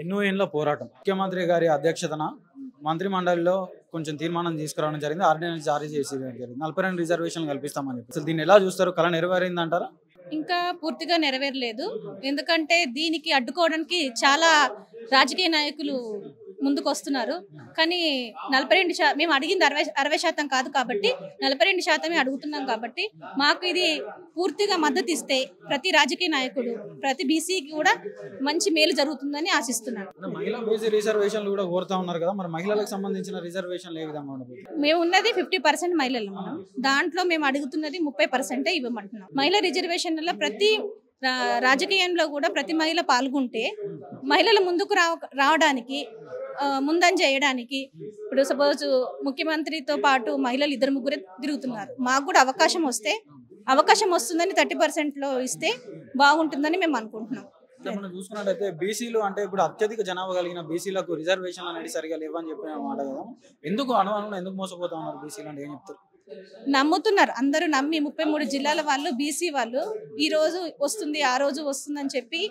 ఎన్నో ఏళ్ళ పోరాటం ముఖ్యమంత్రి గారి అధ్యక్షతన మంత్రి మండలిలో కొంచెం తీర్మానం తీసుకురావడం జరిగింది. ఆర్డినెన్స్ జారీ చేసి జరిగింది. 42 రిజర్వేషన్లు కల్పిస్తామని చెప్పి అసలు దీన్ని ఎలా చూస్తారు? కళ నెరవేరింది అంటారా? ఇంకా పూర్తిగా నెరవేరలేదు. ఎందుకంటే దీనికి అడ్డుకోవడానికి చాలా రాజకీయ నాయకులు ముందుకు వస్తున్నారు. కానీ 42% మేము అడిగింది 60% కాదు కాబట్టి 42% అడుగుతున్నాం కాబట్టి మాకు ఇది పూర్తిగా మద్దతు ఇస్తే ప్రతి రాజకీయ నాయకుడు ప్రతి బీసీకి కూడా మంచి మేలు జరుగుతుందని ఆశిస్తున్నాను. మహిళా బీసీ రిజర్వేషన్లు కూడా కోరుతా ఉన్నారు కదా, మరి మహిళలకు సంబంధించిన రిజర్వేషన్లు ఏ విధంగా ఉండదు? మేము ఉన్నది 50% మహిళలు. మనం దాంట్లో మేము అడుగుతున్నది 30% ఇవ్వమంటున్నాం. మహిళా రిజర్వేషన్లలో ప్రతి రాజకీయంలో కూడా ప్రతి మహిళ పాల్గొంటే మహిళలు ముందుకు రావడానికి ముందంజ చేయడానికి ఇప్పుడు సపోజ్ ముఖ్యమంత్రితో పాటు మహిళలు 2-3 తిరుగుతున్నారు. మాకు కూడా అవకాశం వస్తుందని 30%లో ఇస్తే బాగుంటుందని మేము అనుకుంటున్నాం. మనం చూసుకున్నట్టయితే బీసీలు అంటే ఇప్పుడు అత్యధిక జనాభా కలిగిన బీసీలకు రిజర్వేషన్లు అనేది సరిగా లేవని చెప్పిన మాట కదా, ఎందుకు ఎందుకు మోసపోతా ఉన్నారు బీసీలు అంటే ఏం చెప్తారు? నమ్ముతున్నారు, అందరూ నమ్మి 33 జిల్లాల వాళ్ళు బీసీ వాళ్ళు ఈ రోజు వస్తుంది ఆ రోజు వస్తుందని చెప్పి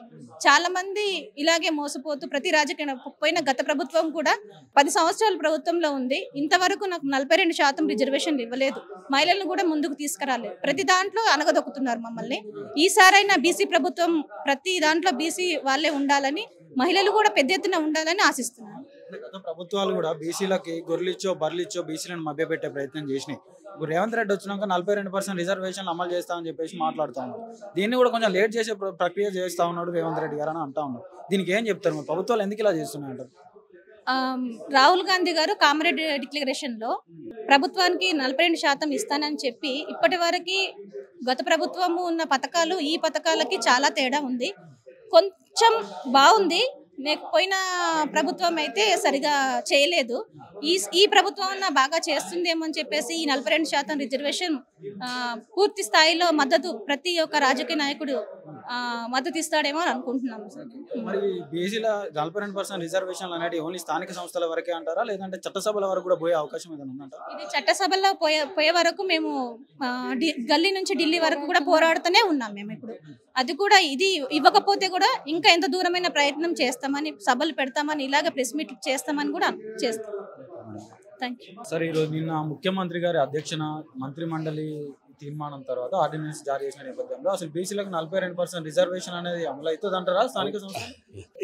చాలా మంది ఇలాగే మోసపోతూ ప్రతి రాజకీయ పోయిన గత ప్రభుత్వం కూడా 10 సంవత్సరాల ప్రభుత్వంలో ఉంది. ఇంతవరకు నాకు 42% రిజర్వేషన్లు ఇవ్వలేదు. మహిళలను కూడా ముందుకు తీసుకురాలేదు. ప్రతి దాంట్లో అనగదొక్కుతున్నారు మమ్మల్ని. ఈసారైనా బీసీ ప్రభుత్వం ప్రతి దాంట్లో బీసీ వాళ్ళే ఉండాలని, మహిళలు కూడా పెద్ద ఎత్తున ఉండాలని ఆశిస్తున్నారు. గత ప్రభుత్వాలు కూడా బీసీలకి గొర్రెలిచ్చో బర్రెలిచ్చో బీసీలను మభ్యపెట్టే ప్రయత్నం చేసినాయి. ఇప్పుడు రేవంత్ రెడ్డి వచ్చినాక 42% రిజర్వేషన్లు అమలు చేస్తామని చెప్పేసి మాట్లాడుతూ ఉన్నారు. దీన్ని కూడా కొంచెం లేట్ చేసే ప్రక్రియ చేస్తా ఉన్నాడు రేవంత్ రెడ్డి గారు అని అంటా ఉన్నారు. దీనికి ఏం చెప్తారు? మరి ప్రభుత్వాలు ఎందుకు ఇలా చేస్తున్నాయి అంటారు? రాహుల్ గాంధీ గారు కామ్రేడ్ డిక్లరేషన్ లో ప్రభుత్వానికి 42% ఇస్తానని చెప్పి ఇప్పటి వరకు గత ప్రభుత్వము ఉన్న పథకాలు ఈ పథకాలకి చాలా తేడా ఉంది. కొంచెం బాగుంది, పోయిన ప్రభుత్వం అయితే సరిగా చేయలేదు. ఈ ప్రభుత్వం బాగా చేస్తుందేమో అని చెప్పేసి ఈ 42% రిజర్వేషన్ పూర్తి స్థాయిలో మద్దతు ప్రతి ఒక్క రాజకీయ నాయకుడు మద్దతు ఇస్తాడేమో అని అనుకుంటున్నాము. మరి బీసీల 42% రిజర్వేషన్లు అనేవి ఓన్లీ స్థానిక సంస్థల వరకే అంటారా, లేదంటే చట్టసభల వరకు కూడా పోయే అవకాశం ఏదైనా ఉందంటారా? ఇది చట్టసభలో పోయే వరకు మేము గల్లీ నుంచి ఢిల్లీ వరకు కూడా పోరాడుతూనే ఉన్నాం. మేము ఇప్పుడు అది కూడా ఇది ఇవ్వకపోతే కూడా ఇంకా ఎంత దూరమైన ప్రయత్నం చేస్తామని, సభలు పెడతామని, ఇలాగ ప్రెస్ మీట్ చేస్తామని కూడా చేస్తాం. Thank you sir. ఈరోజు నిన్న ముఖ్యమంత్రి గారి అధ్యక్షన మంత్రి మండలి తీర్మానం తర్వాత ఆర్డినెన్స్ జారీ చేసిన నేపథ్యంలో అసలు బీసీలకు 42% రిజర్వేషన్ అనేది అమలు అవుతుంది అంటారా స్థానిక సంస్థ?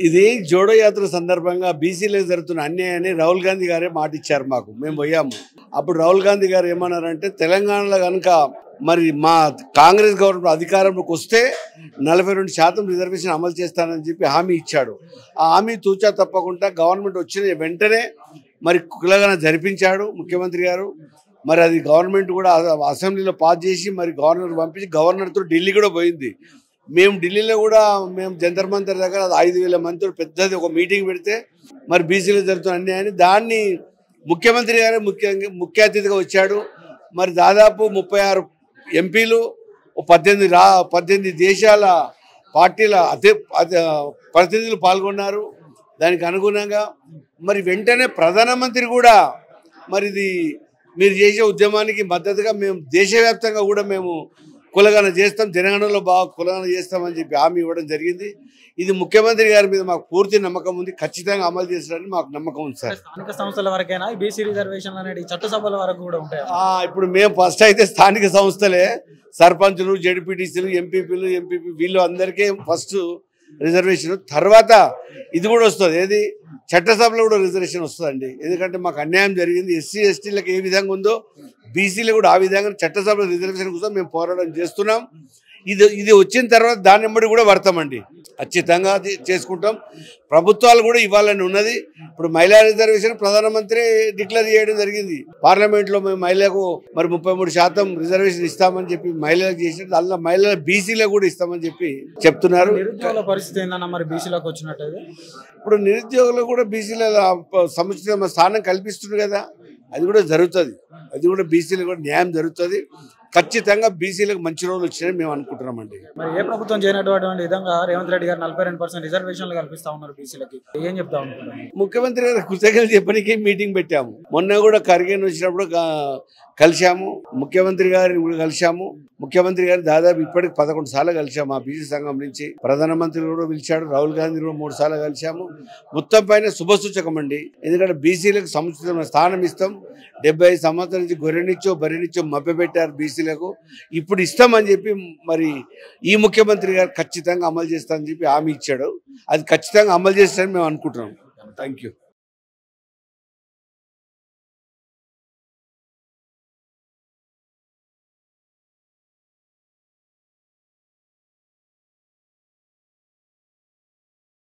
ఇది జోడో యాత్ర సందర్భంగా బీసీలకు జరుగుతున్న అన్యాయాన్ని రాహుల్ గాంధీ గారే మాట ఇచ్చారు మాకు. మేము పోయాము. అప్పుడు రాహుల్ గాంధీ గారు ఏమన్నారంటే, తెలంగాణలో కనుక మరి మా కాంగ్రెస్ గవర్నమెంట్ అధికారంలోకి వస్తే 42% రిజర్వేషన్ అమలు చేస్తానని చెప్పి హామీ ఇచ్చాడు. ఆ హామీ తూచా తప్పకుండా గవర్నమెంట్ వచ్చిన వెంటనే మరి కులగన జరిపించాడు ముఖ్యమంత్రి గారు. మరి అది గవర్నమెంట్ కూడా అసెంబ్లీలో పాస్ చేసి మరి గవర్నర్ పంపించి గవర్నర్తో ఢిల్లీ కూడా పోయింది. మేము ఢిల్లీలో కూడా జంతర్ మంతర్ దగ్గర 5,000 మందితో పెద్దది ఒక మీటింగ్ పెడితే మరి బీసీలో జరుగుతున్న అన్యాయాన్ని దాన్ని ముఖ్యమంత్రి గారు ముఖ్య అతిథిగా వచ్చాడు. మరి దాదాపు 36 ఎంపీలు 18 దేశాల పార్టీల ప్రతినిధులు పాల్గొన్నారు. దానికి అనుగుణంగా మరి వెంటనే ప్రధానమంత్రి కూడా మరి ఇది మీరు చేసే ఉద్యమానికి మద్దతుగా మేము దేశవ్యాప్తంగా కూడా మేము కులగన చేస్తాం, జనగణనలో బాగా కులగన చేస్తామని చెప్పి హామీ ఇవ్వడం జరిగింది. ఇది ముఖ్యమంత్రి గారి మీద మాకు పూర్తి నమ్మకం ఉంది. ఖచ్చితంగా అమలు చేస్తారని మాకు నమ్మకం ఉంది సార్. స్థానిక సంస్థల వరకైనా బీసీ రిజర్వేషన్ అనేది చట్టసభల వరకు కూడా ఉంటాయి? ఇప్పుడు మేము ఫస్ట్ అయితే స్థానిక సంస్థలే, సర్పంచులు, జడ్పీటీసీలు, ఎంపీపీలు, వీళ్ళు అందరికీ ఫస్ట్ రిజర్వేషన్. తర్వాత ఇది కూడా వస్తుంది, ఏది చట్టసభలో కూడా రిజర్వేషన్ వస్తుందండి. ఎందుకంటే మాకు అన్యాయం జరిగింది. ఎస్సీ ఎస్టీలకు ఏ విధంగా ఉందో బీసీలు కూడా ఆ విధంగా చట్టసభలో రిజర్వేషన్ కోసం మేము పోరాటం చేస్తున్నాం. ఇది వచ్చిన తర్వాత దాని వెంబడి కూడా పడతామండి, ఖచ్చితంగా చేసుకుంటాం. ప్రభుత్వాలు కూడా ఇవ్వాలని ఉన్నది. ఇప్పుడు మహిళా రిజర్వేషన్ ప్రధానమంత్రి డిక్లేర్ చేయడం జరిగింది. పార్లమెంట్లో మేము మహిళలకు మరి 33% రిజర్వేషన్ ఇస్తామని చెప్పి మహిళలకు చేసినట్టు అందులో మహిళల బీసీలకు కూడా ఇస్తామని చెప్పి చెప్తున్నారు. నిరుద్యోగుల పరిస్థితి ఏందన్నా మరి బీసీలకు వచ్చినట్టు? ఇప్పుడు నిరుద్యోగులు కూడా బీసీల సముచిత స్థానం కల్పిస్తుంది కదా, అది కూడా జరుగుతుంది. అది కూడా బీసీలకు కూడా న్యాయం జరుగుతుంది. ఖచ్చితంగా బీసీలకు మంచి రోజులు వచ్చినాయని మేము అనుకుంటున్నామండి. మరి ఏ ప్రభుత్వం చేయనటువంటి విధంగా రేవంత్ రెడ్డి గారు 42% రిజర్వేషన్లు కల్పిస్తా ఉన్నారు బీసీలకి, ఏం చెప్తా ఉన్నారు? ముఖ్యమంత్రి గారు కృతజ్ఞతలు చెప్పడానికి మీటింగ్ పెట్టాము. మొన్న కూడా ఖర్గే వచ్చినప్పుడు కలిశాము, ముఖ్యమంత్రి గారిని కూడా కలిశాము. ముఖ్యమంత్రి గారు దాదాపు ఇప్పటికి 11 సార్లు కలిశాము. మా బీసీ సంఘం నుంచి ప్రధానమంత్రి కూడా పిలిచాడు, రాహుల్ గాంధీ కూడా 3 సార్లు కలిశాము. మొత్తం పైన శుభసూచకం అండి. ఎందుకంటే బీసీలకు సముచితమైన స్థానం ఇస్తాం. 75 సంవత్సరాల నుంచి గొర్రెనిచ్చో బర్రెనిచ్చో మభ్యపెట్టారు బీసీలకు. ఇప్పుడు ఇస్తామని చెప్పి మరి ఈ ముఖ్యమంత్రి గారు ఖచ్చితంగా అమలు చేస్తామని చెప్పి హామీ ఇచ్చాడు. అది ఖచ్చితంగా అమలు చేస్తారని మేము అనుకుంటున్నాం. Thank you.